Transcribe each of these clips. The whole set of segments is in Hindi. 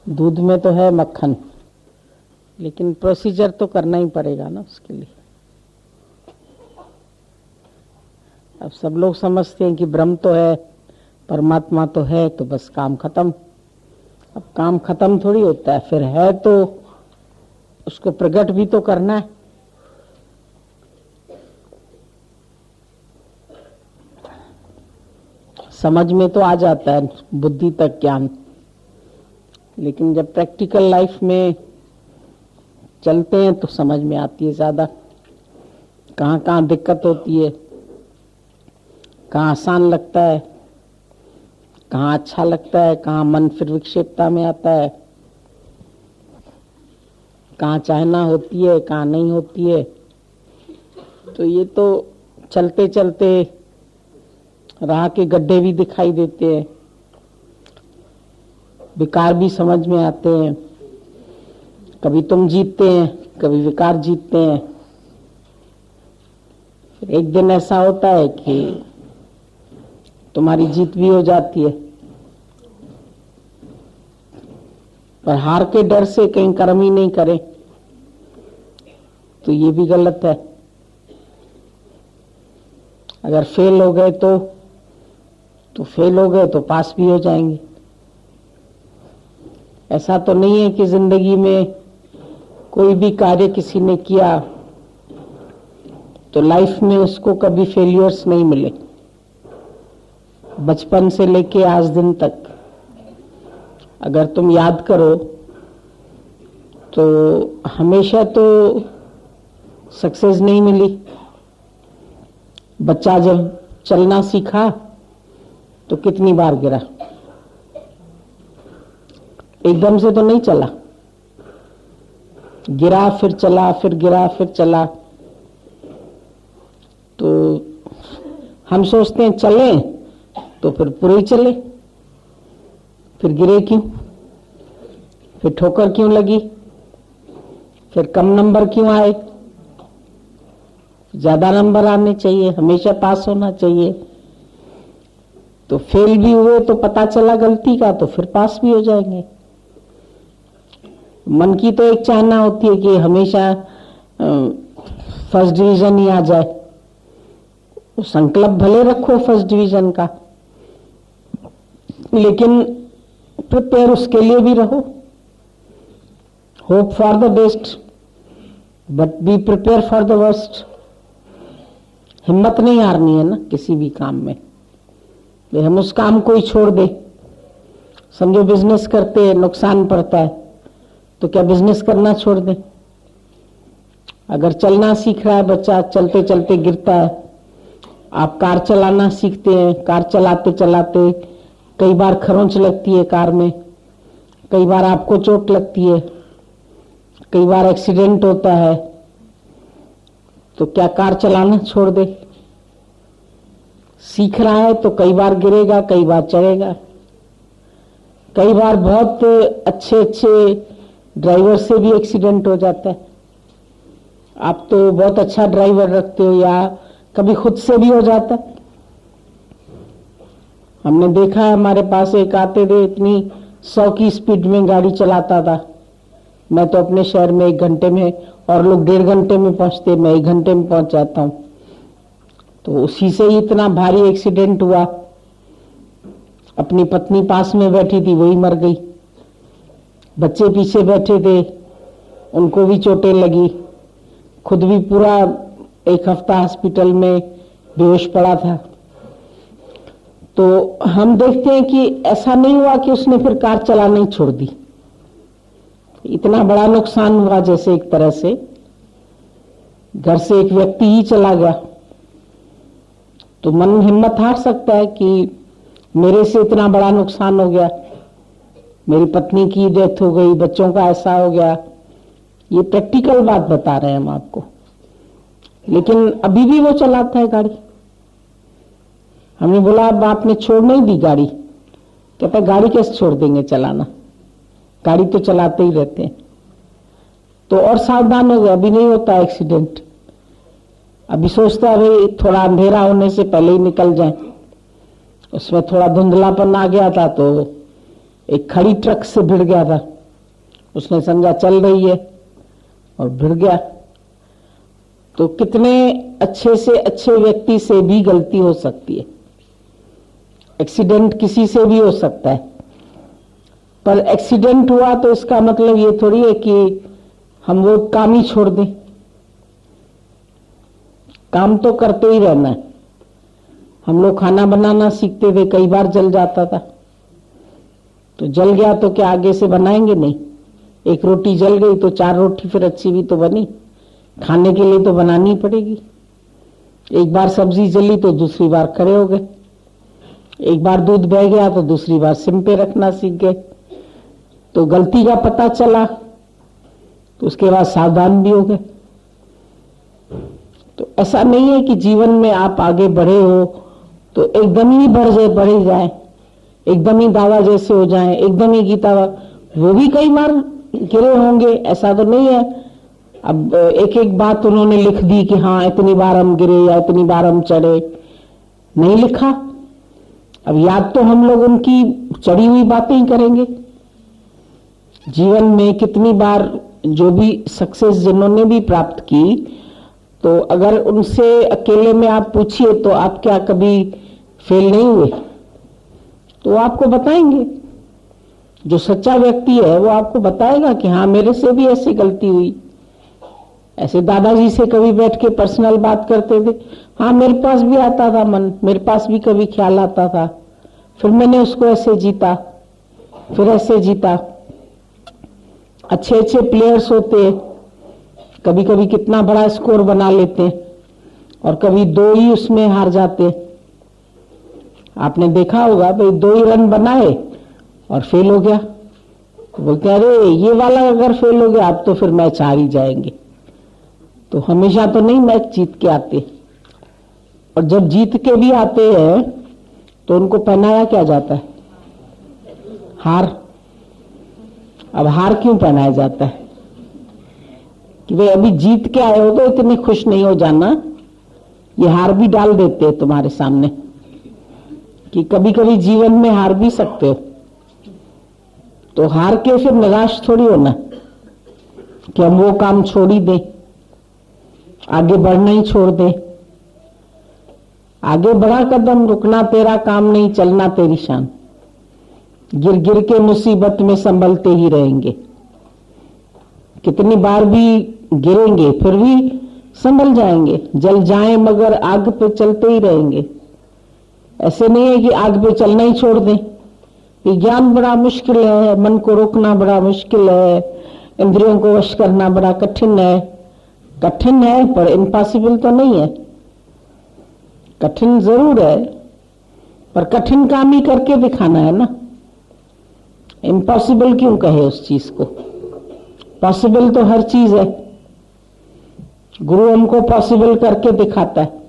दूध में तो है मक्खन, लेकिन प्रोसीजर तो करना ही पड़ेगा ना उसके लिए। अब सब लोग समझते हैं कि ब्रह्म तो है, परमात्मा तो है, तो बस काम खत्म। अब काम खत्म थोड़ी होता है, फिर है तो उसको प्रकट भी तो करना है। समझ में तो आ जाता है बुद्धि तक ज्ञान, लेकिन जब प्रैक्टिकल लाइफ में चलते हैं तो समझ में आती है ज्यादा, कहाँ कहाँ दिक्कत होती है, कहाँ आसान लगता है, कहाँ अच्छा लगता है, कहाँ मन फिर विक्षेपता में आता है, कहाँ चाहना होती है, कहाँ नहीं होती है। तो ये तो चलते चलते राह के गड्ढे भी दिखाई देते हैं, विकार भी समझ में आते हैं। कभी तुम जीतते हैं, कभी विकार जीतते हैं। फिर एक दिन ऐसा होता है कि तुम्हारी जीत भी हो जाती है, पर हार के डर से कहीं कर्म ही नहीं करे तो ये भी गलत है। अगर फेल हो गए तो फेल हो गए तो पास भी हो जाएंगे। ऐसा तो नहीं है कि जिंदगी में कोई भी कार्य किसी ने किया तो लाइफ में उसको कभी फेलियर्स नहीं मिले। बचपन से लेके आज दिन तक अगर तुम याद करो तो हमेशा तो सक्सेस नहीं मिली। बच्चा जब चलना सीखा तो कितनी बार गिरा, एकदम से तो नहीं चला, गिरा फिर चला, फिर गिरा फिर चला। तो हम सोचते हैं चले तो फिर पूरे ही चले, फिर गिरे क्यों, फिर ठोकर क्यों लगी, फिर कम नंबर क्यों आए। ज्यादा नंबर आने चाहिए, हमेशा पास होना चाहिए। तो फेल भी हुए तो पता चला गलती का, तो फिर पास भी हो जाएंगे। मन की तो एक चाहना होती है कि हमेशा फर्स्ट डिवीजन ही आ जाए। तो संकल्प भले रखो फर्स्ट डिवीजन का, लेकिन प्रिपेयर उसके लिए भी रहो। Hope for the best but be prepare for the worst. हिम्मत नहीं हारनी है ना किसी भी काम में। हम उस काम को ही छोड़ दे, समझो बिजनेस करते हैं नुकसान पड़ता है तो क्या बिजनेस करना छोड़ दे। अगर चलना सीख रहा है बच्चा, चलते चलते गिरता है। आप कार चलाना सीखते हैं, कार चलाते चलाते कई बार खरोंच लगती है कार में, कई बार आपको चोट लगती है, कई बार एक्सीडेंट होता है, तो क्या कार चलाना छोड़ दे। सीख रहा है तो कई बार गिरेगा, कई बार चढ़ेगा। कई बार बहुत अच्छे अच्छे ड्राइवर से भी एक्सीडेंट हो जाता है। आप तो बहुत अच्छा ड्राइवर रखते हो, या कभी खुद से भी हो जाता है। हमने देखा है, हमारे पास एक आते थे, इतनी 100 की स्पीड में गाड़ी चलाता था। मैं तो अपने शहर में 1 घंटे में, और लोग 1.5 घंटे में पहुंचते, मैं 1 घंटे में पहुंच जाता हूं। तो उसी से ही इतना भारी एक्सीडेंट हुआ। अपनी पत्नी पास में बैठी थी, वही मर गई। बच्चे पीछे बैठे थे, उनको भी चोटें लगी। खुद भी पूरा 1 हफ्ता हॉस्पिटल में बेहोश पड़ा था। तो हम देखते हैं कि ऐसा नहीं हुआ कि उसने फिर कार चलाना ही छोड़ दी। इतना बड़ा नुकसान हुआ, जैसे एक तरह से घर से एक व्यक्ति ही चला गया। तो मन हिम्मत हार सकता है कि मेरे से इतना बड़ा नुकसान हो गया, मेरी पत्नी की डेथ हो गई, बच्चों का ऐसा हो गया। ये प्रैक्टिकल बात बता रहे हैं हम आपको। लेकिन अभी भी वो चलाता है गाड़ी। हमने बोला अब आपने छोड़ नहीं दी गाड़ी, कहता गाड़ी कैसे छोड़ देंगे चलाना, गाड़ी तो चलाते ही रहते हैं। तो और सावधान हो गया, अभी नहीं होता एक्सीडेंट। अभी सोचता है भाई थोड़ा अंधेरा होने से पहले ही निकल जाए। उसमें थोड़ा धुंधलापन आ गया था तो एक खड़ी ट्रक से भिड़ गया था। उसने समझा चल रही है और भिड़ गया। तो कितने अच्छे से अच्छे व्यक्ति से भी गलती हो सकती है। एक्सीडेंट किसी से भी हो सकता है, पर एक्सीडेंट हुआ तो इसका मतलब ये थोड़ी है कि हम वो काम ही छोड़ दें। काम तो करते ही रहना है। हम लोग खाना बनाना सीखते थे, कई बार जल जाता था, तो जल गया तो क्या आगे से बनाएंगे? नहीं। एक रोटी जल गई तो 4 रोटी फिर अच्छी भी तो बनी, खाने के लिए तो बनानी पड़ेगी। एक बार सब्जी जली तो दूसरी बार खड़े हो गए, एक बार दूध बह गया तो दूसरी बार सिम पे रखना सीख गए। तो गलती का पता चला तो उसके बाद सावधान भी हो गए। तो ऐसा नहीं है कि जीवन में आप आगे बढ़े हो तो एकदम ही बढ़े जाए, एकदम ही दादा जैसे हो जाएं, एकदम ही गीता। वो भी कई बार गिरे होंगे, ऐसा तो नहीं है। अब एक एक बात उन्होंने लिख दी कि हाँ इतनी बार हम गिरे या इतनी बार हम चढ़े, नहीं लिखा। अब याद तो हम लोग उनकी चढ़ी हुई बातें ही करेंगे। जीवन में कितनी बार जो भी सक्सेस जिन्होंने भी प्राप्त की, तो अगर उनसे अकेले में आप पूछिए तो आप क्या कभी फेल नहीं हुए, तो आपको बताएंगे। जो सच्चा व्यक्ति है वो आपको बताएगा कि हाँ मेरे से भी ऐसी गलती हुई। ऐसे दादाजी से कभी बैठ के पर्सनल बात करते थे, हाँ मेरे पास भी आता था मन, मेरे पास भी कभी ख्याल आता था, फिर मैंने उसको ऐसे जीता, फिर ऐसे जीता। अच्छे अच्छे प्लेयर्स होते हैं, कभी कभी कितना बड़ा स्कोर बना लेते हैं और कभी 2 ही उसमें हार जाते। आपने देखा होगा भाई 2 ही रन बनाए और फेल हो गया, तो बोलते अरे ये वाला अगर फेल हो गया अब तो फिर मैच हार ही जाएंगे। तो हमेशा तो नहीं मैच जीत के आते, और जब जीत के भी आते हैं तो उनको पहनाया क्या जाता है? हार। अब हार क्यों पहनाया जाता है? कि भाई अभी जीत के आए हो तो इतनी खुश नहीं हो जाना, ये हार भी डाल देते हैं तुम्हारे सामने कि कभी कभी जीवन में हार भी सकते हो। तो हार के फिर निराश थोड़ी होना कि हम वो काम छोड़ ही दें, आगे बढ़ना ही छोड़ दें। आगे बढ़ा कदम, रुकना तेरा काम नहीं, चलना तेरी शान। गिर गिर के मुसीबत में संभलते ही रहेंगे। कितनी बार भी गिरेंगे फिर भी संभल जाएंगे। जल जाएं मगर आग पे चलते ही रहेंगे। ऐसे नहीं है कि आग पे चलना ही छोड़ दें। ये ज्ञान बड़ा मुश्किल है, मन को रोकना बड़ा मुश्किल है, इंद्रियों को वश करना बड़ा कठिन है। कठिन है पर इम्पॉसिबल तो नहीं है। कठिन जरूर है पर कठिन काम ही करके दिखाना है ना। इम्पॉसिबल क्यों कहे उस चीज को? पॉसिबल तो हर चीज है। गुरु हमको पॉसिबल करके दिखाता है।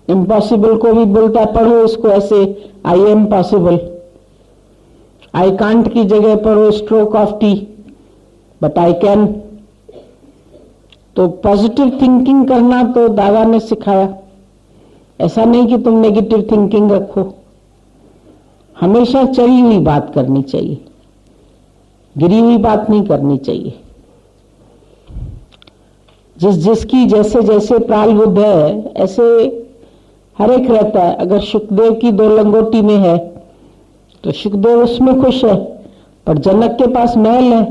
इम्पॉसिबल को भी बोलता है पढ़ो इसको ऐसे, I am possible. I can't की जगह पढ़ो stroke of T, but I can. तो पॉजिटिव थिंकिंग करना तो दादा ने सिखाया। ऐसा नहीं कि तुम नेगेटिव थिंकिंग रखो। हमेशा चढ़ी हुई बात करनी चाहिए, गिरी हुई बात नहीं करनी चाहिए। जिसकी जैसे जैसे प्रारब्ध है ऐसे हर एक रहता है। अगर सुखदेव की 2 लंगोटी में है तो सुखदेव उसमें खुश है, पर जनक के पास महल है।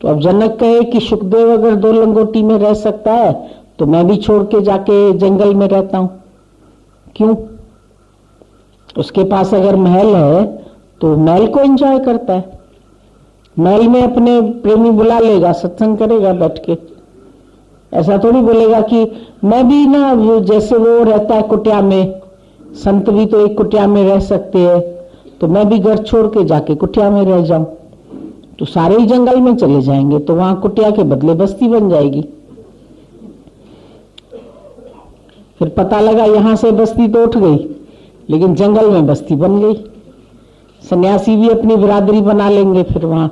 तो अब जनक कहे कि सुखदेव अगर 2 लंगोटी में रह सकता है तो मैं भी छोड़ के जाके जंगल में रहता हूं। क्यों? उसके पास अगर महल है तो महल को एंजॉय करता है। महल में अपने प्रेमी बुला लेगा, सत्संग करेगा बैठ के। ऐसा थोड़ी बोलेगा कि मैं भी ना वो जैसे वो रहता है कुटिया में, संत भी तो एक कुटिया में रह सकते हैं, तो मैं भी घर छोड़ के जाके कुटिया में रह जाऊं। तो सारे ही जंगल में चले जाएंगे तो वहां कुटिया के बदले बस्ती बन जाएगी। फिर पता लगा यहां से बस्ती तो उठ गई लेकिन जंगल में बस्ती बन गई। सन्यासी भी अपनी बिरादरी बना लेंगे, फिर वहां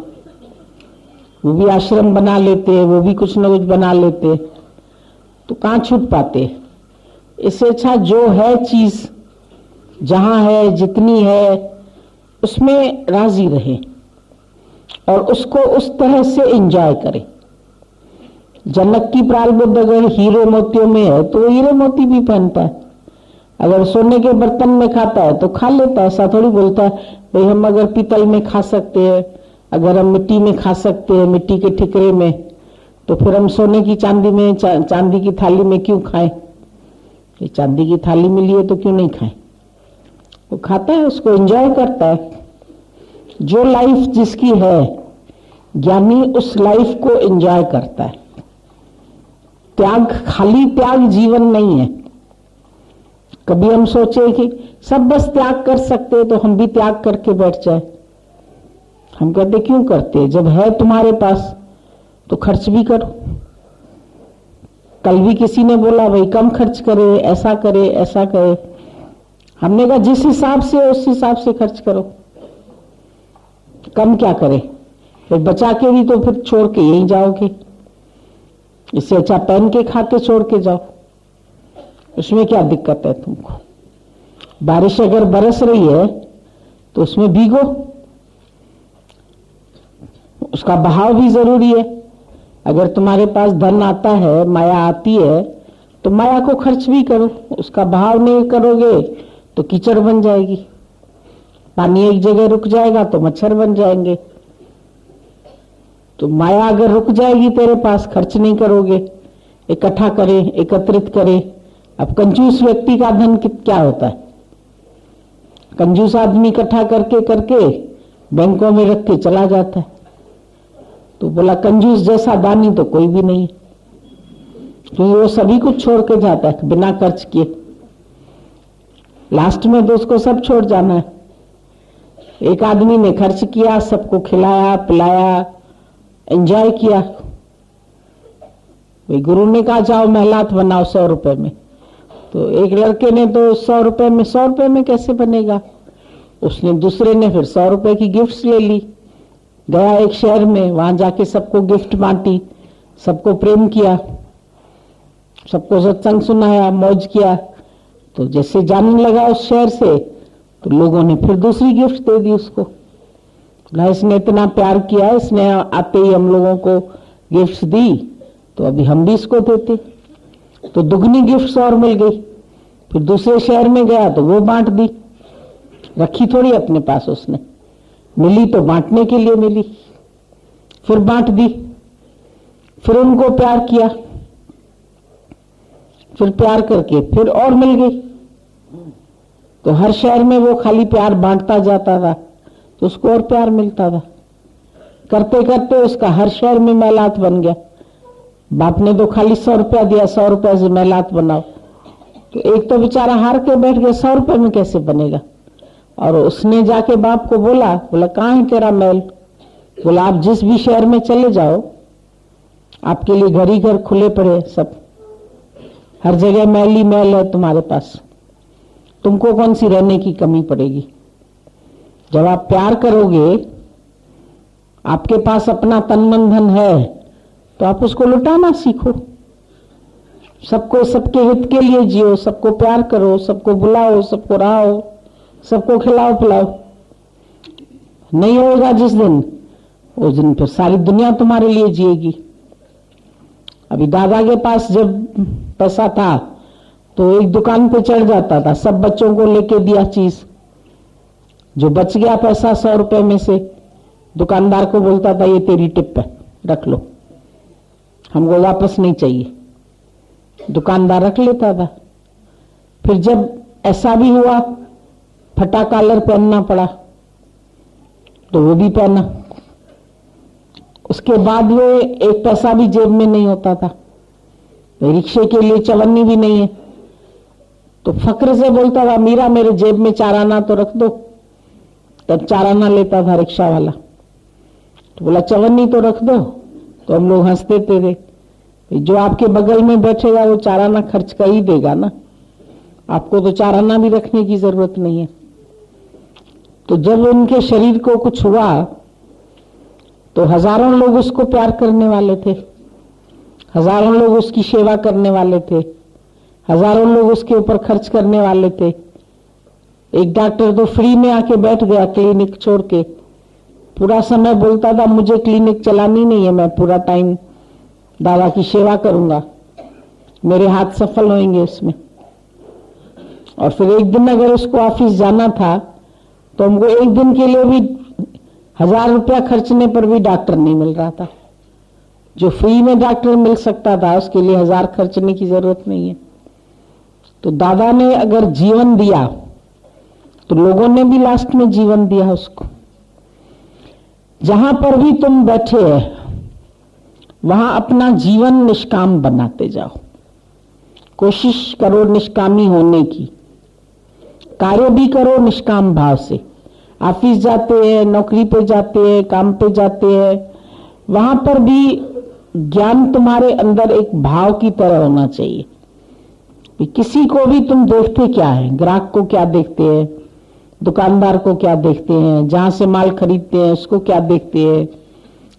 वो भी आश्रम बना लेते हैं, वो भी कुछ न कुछ बना लेते हैं। तो कहां छूट पाते? इससे अच्छा जो है चीज, जहां है, जितनी है, उसमें राजी रहे। और उसको उस तरह से एंजॉय करे। जनक की प्रारब्ध अगर हीरे मोतियों में है तो वो हीरे मोती भी पहनता है। अगर सोने के बर्तन में खाता है तो खा लेता है, ऐसा थोड़ी बोलता है भाई हम अगर पीतल में खा सकते हैं, अगर हम मिट्टी में खा सकते हैं, मिट्टी के ठिकरे में, तो फिर हम सोने की चांदी में चांदी की थाली में क्यों खाएं? ये चांदी की थाली मिली है तो क्यों नहीं खाएं? वो खाता है, उसको एंजॉय करता है। जो लाइफ जिसकी है, ज्ञानी उस लाइफ को एंजॉय करता है। त्याग, खाली त्याग जीवन नहीं है। कभी हम सोचे कि सब बस त्याग कर सकते हैं तो हम भी त्याग करके बैठ जाए। हम कहते क्यों करते? जब है तुम्हारे पास तो खर्च भी करो। कल भी किसी ने बोला भाई कम खर्च करे, ऐसा करे, ऐसा करे। हमने कहा जिस हिसाब से उस हिसाब से खर्च करो। कम क्या करे? फिर बचा के भी तो फिर छोड़ के यहीं जाओगे। इससे अच्छा पहन के खा के छोड़ के जाओ। उसमें क्या दिक्कत है तुमको? बारिश अगर बरस रही है तो उसमें भीगो, उसका बहाव भी जरूरी है। अगर तुम्हारे पास धन आता है, माया आती है, तो माया को खर्च भी करो। उसका बहाव नहीं करोगे तो कीचड़ बन जाएगी। पानी एक जगह रुक जाएगा तो मच्छर बन जाएंगे। तो माया अगर रुक जाएगी तेरे पास, खर्च नहीं करोगे, इकट्ठा करे, एकत्रित करे। अब कंजूस व्यक्ति का धन क्या होता है? कंजूस आदमी इकट्ठा करके करके बैंकों में रख के चला जाता है। तो बोला कंजूस जैसा दानी तो कोई भी नहीं, क्योंकि वो सभी कुछ छोड़ के जाता है बिना खर्च किए। लास्ट में तो उसको सब छोड़ जाना है। एक आदमी ने खर्च किया, सबको खिलाया पिलाया, एंजॉय किया। गुरु ने कहा जाओ महलात बनाओ 100 रुपए में। तो एक लड़के ने तो 100 रुपए में कैसे बनेगा? उसने, दूसरे ने फिर 100 रुपए की गिफ्ट्स ले ली, गया एक शहर में, वहां जाके सबको गिफ्ट बांटी, सबको प्रेम किया, सबको सत्संग सुनाया, मौज किया। तो जैसे जाने लगा उस शहर से तो लोगों ने फिर दूसरी गिफ्ट दे दी उसको। इसने इतना प्यार किया, इसने आते ही हम लोगों को गिफ्ट्स दी, तो अभी हम भी इसको देते। तो दुगनी गिफ्ट्स और मिल गई। फिर दूसरे शहर में गया तो वो बांट दी, रखी थोड़ी अपने पास उसने, मिली तो बांटने के लिए मिली। फिर बांट दी, फिर उनको प्यार किया, फिर प्यार करके फिर और मिल गई। तो हर शहर में वो खाली प्यार बांटता जाता था तो उसको और प्यार मिलता था। करते करते उसका हर शहर में महलात बन गया। बाप ने तो खाली 100 रुपया दिया, 100 रुपए से महलात बनाओ। तो एक तो बेचारा हार के बैठ गया, 100 रुपए में कैसे बनेगा? और उसने जाके बाप को बोला कहाँ है तेरा महल? बोला आप जिस भी शहर में चले जाओ, आपके लिए घर ही घर खुले पड़े, सब हर जगह महल ही महल है तुम्हारे पास, तुमको कौन सी रहने की कमी पड़ेगी? जब आप प्यार करोगे, आपके पास अपना तन मन धन है, तो आप उसको लुटाना सीखो। सबको सबके हित के लिए जियो, सबको प्यार करो, सबको बुलाओ, सबको रहाओ, सबको खिलाओ पिलाओ। नहीं होगा जिस दिन, उस दिन फिर सारी दुनिया तुम्हारे लिए जिएगी। अभी दादा के पास जब पैसा था तो एक दुकान पे चढ़ जाता था, सब बच्चों को लेके दिया चीज, जो बच गया पैसा 100 रुपए में से दुकानदार को बोलता था ये तेरी टिप है, रख लो, हमको वापस नहीं चाहिए। दुकानदार रख लेता था। फिर जब ऐसा भी हुआ फटा कॉलर पहनना पड़ा तो वो भी पहना। उसके बाद वो एक पैसा भी जेब में नहीं होता था, रिक्शे के लिए चवन्नी भी नहीं है, तो फक्र से बोलता था मीरा मेरे जेब में 4 आना तो रख दो। तब 4 आना लेता था रिक्शा वाला, तो बोला चवन्नी तो रख दो। तो हम लोग हंसते थे, जो आपके बगल में बैठेगा वो 4 आना खर्च कर ही देगा ना, आपको तो 4 आना भी रखने की जरूरत नहीं है। तो जब उनके शरीर को कुछ हुआ तो हजारों लोग उसको प्यार करने वाले थे, हजारों लोग उसकी सेवा करने वाले थे, हजारों लोग उसके ऊपर खर्च करने वाले थे। एक डॉक्टर तो फ्री में आके बैठ गया क्लिनिक छोड़ के, पूरा समय बोलता था मुझे क्लिनिक चलानी नहीं है, मैं पूरा टाइम दादा की सेवा करूंगा, मेरे हाथ सफल होंगे इसमें। और फिर एक दिन अगर उसको ऑफिस जाना था तो हमको एक दिन के लिए भी 1000 रुपया खर्चने पर भी डॉक्टर नहीं मिल रहा था। जो फ्री में डॉक्टर मिल सकता था उसके लिए 1000 खर्चने की जरूरत नहीं है। तो दादा ने अगर जीवन दिया तो लोगों ने भी लास्ट में जीवन दिया उसको। जहां पर भी तुम बैठे हैं वहां अपना जीवन निष्काम बनाते जाओ, कोशिश करो निष्कामी होने की, कार्य भी करो निष्काम भाव से। ऑफिस जाते हैं, नौकरी पे जाते हैं, काम पे जाते हैं, वहां पर भी ज्ञान तुम्हारे अंदर एक भाव की तरह होना चाहिए। किसी को भी तुम देखते क्या है, ग्राहक को क्या देखते हैं, दुकानदार को क्या देखते हैं, जहां से माल खरीदते हैं उसको क्या देखते हैं,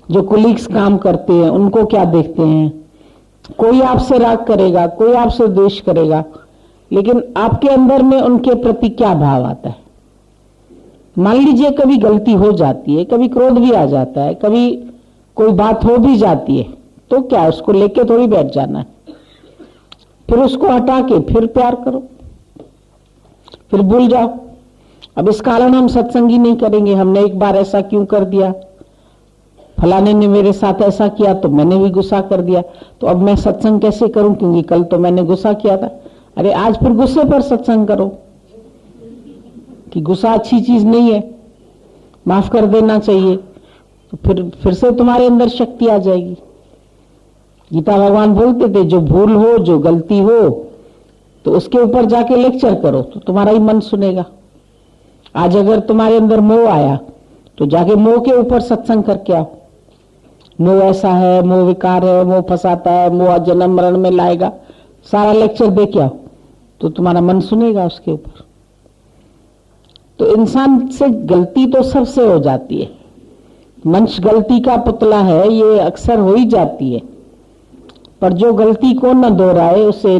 जो कुलीग्स काम करते हैं उनको क्या देखते हैं। कोई आपसे राग करेगा, कोई आपसे द्वेष करेगा, लेकिन आपके अंदर में उनके प्रति क्या भाव आता है। मान लीजिए कभी गलती हो जाती है, कभी क्रोध भी आ जाता है, कभी कोई बात हो भी जाती है, तो क्या उसको लेके थोड़ी बैठ जाना है। फिर उसको हटा के फिर प्यार करो, फिर भूल जाओ। अब इस कारण हम सत्संगी नहीं करेंगे, हमने एक बार ऐसा क्यों कर दिया, फलाने ने मेरे साथ ऐसा किया तो मैंने भी गुस्सा कर दिया, तो अब मैं सत्संग कैसे करूं क्योंकि कल तो मैंने गुस्सा किया था। अरे आज फिर गुस्से पर सत्संग करो कि गुस्सा अच्छी चीज नहीं है, माफ कर देना चाहिए, तो फिर से तुम्हारे अंदर शक्ति आ जाएगी। गीता भगवान बोलते थे जो भूल हो, जो गलती हो, तो उसके ऊपर जाके लेक्चर करो तो तुम्हारा ही मन सुनेगा। आज अगर तुम्हारे अंदर मोह आया तो जाके मोह के ऊपर सत्संग करके आओ। मोह ऐसा है, मोह विकार है, मोह फंसाता है, मोह जन्म मरण में लाएगा, सारा लेक्चर दे के आओ तो तुम्हारा मन सुनेगा उसके ऊपर। तो इंसान से गलती तो सबसे हो जाती है, मनुष्य गलती का पुतला है, ये अक्सर हो ही जाती है, पर जो गलती को न दोहराए उसे